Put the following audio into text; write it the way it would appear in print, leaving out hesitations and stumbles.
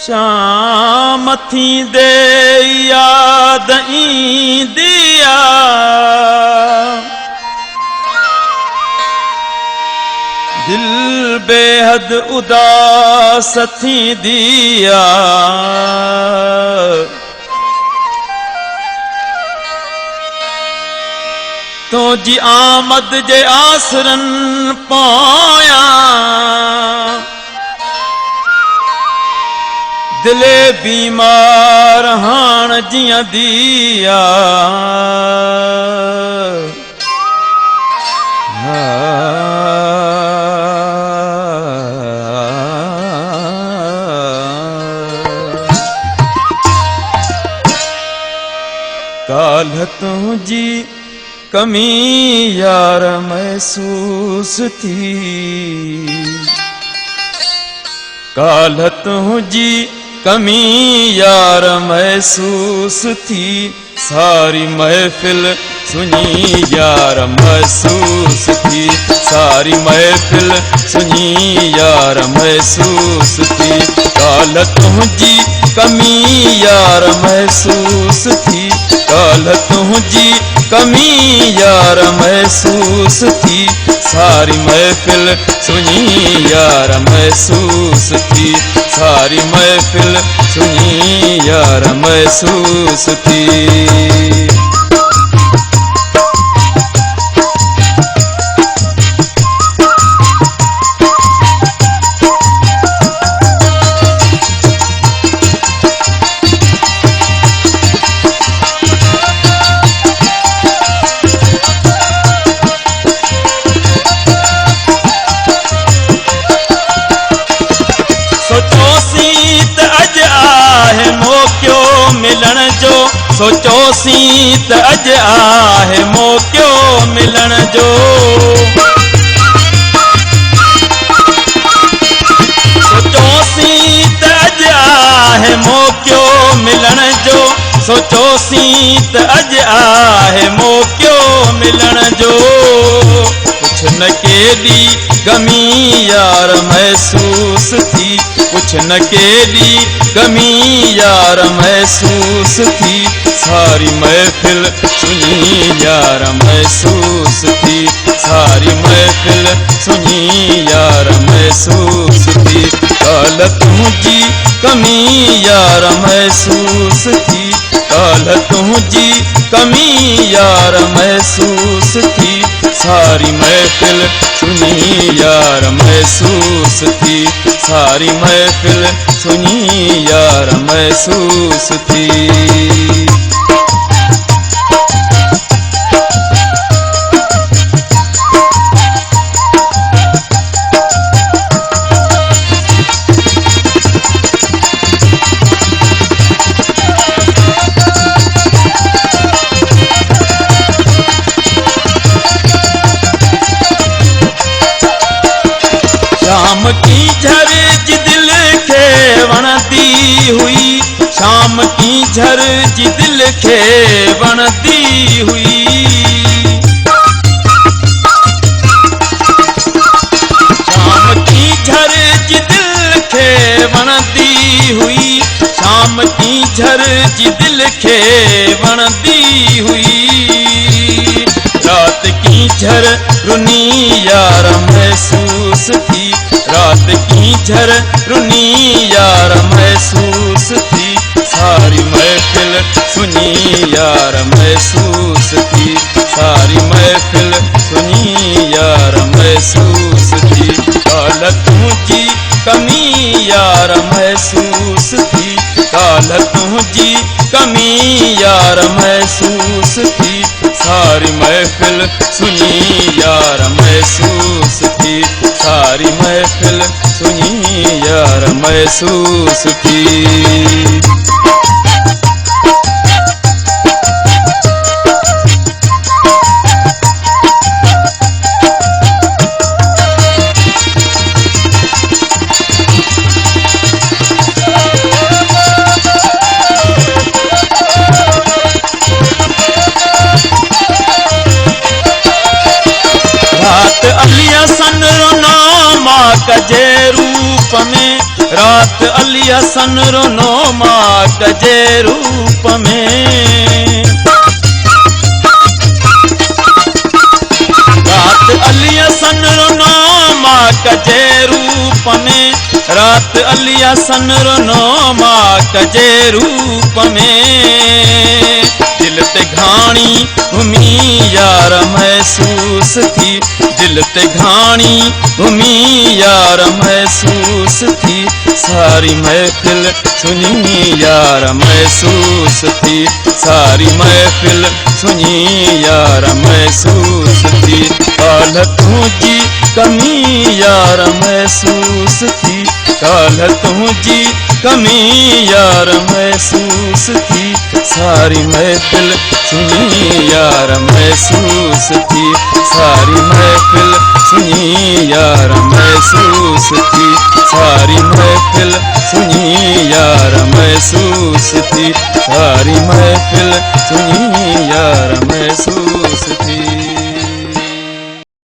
शाम थी दे याद ईंदिया दिल बेहद उदास थी दिया तो जी आमद जे आसरन पाया दिले बीमार हाण जियां दिया काल्ह तुझी कमी यार महसूस थी काल्ह तुझी कमी यार महसूस थी सारी महफिल सुनी यार महसूस थी सारी महफिल सुनी यार महसूस थी काल्ह तुझी कमी यार महसूस थी काल्ह तुझी कमी यार महसूस थी सारी महफिल सुनी यार महसूस थी सारी महफिल सुनी यार महसूस थी सोचोसी त अज आहे मौक़ो मिलण जो सोचोसी त अज आहे मौक़ो मिलण जो सोचोसी त अज आहे मौक़ो मिलण जो कुछ न केॾी गमी यार महसूस थी कुछ न केॾी गमी यार महसूस थी सारी महफिल सुनी यार महसूस थी सारी महफिल सुनी यार महसूस थी काल्ह तुझी कमी यार महसूस थी काल्ह तुझी कमी यार महसूस थी सारी महफिल सुनी यार महसूस थी सारी महफिल सुनी यार महसूस थी शाम की झरज दिल के वणती हुई शाम की झरज दिल के वणती हुई शाम की झरज दिल के वणती हुई शाम की झरज दिल के वणती हुई रात की झर रुनी यार महसूस थी रात की झर रुनी यार महसूस थी सारी महफिल सुनी यार महसूस थी सारी महफिल सुनी यार महसूस थी काल्ह तुझी कमी यार महसूस थी काल्ह तुझी कमी यार महसूस थी सारी महफिल सुनी यार महसूस थी सारी महफिल सुनी यार महसूस थी कजे रूप में रात अली हसन रोनो माँ कजे रूप में। रात अली हसन रोनो माँ कजे रूप में। रात अली हसन रोनो माँ कजे रूप में। दिल ते घाणी उमी यार महसूस थी। दिल ते घाणी उमी यार महसूस थी। सारी महफिल सुनी यार महसूस थी। सारी महफिल सुनी यार महसूस थी। काल्ह तुझी कमी यार महसूस थी। काल्ह तुझी कमी यार महसूस थी। सारी महफिल सुनी यार महसूस थी। सारी महफिल सुनी यार महसूस थी। सारी महफिल सुनी यार महसूस थी। सारी महफिल सुनी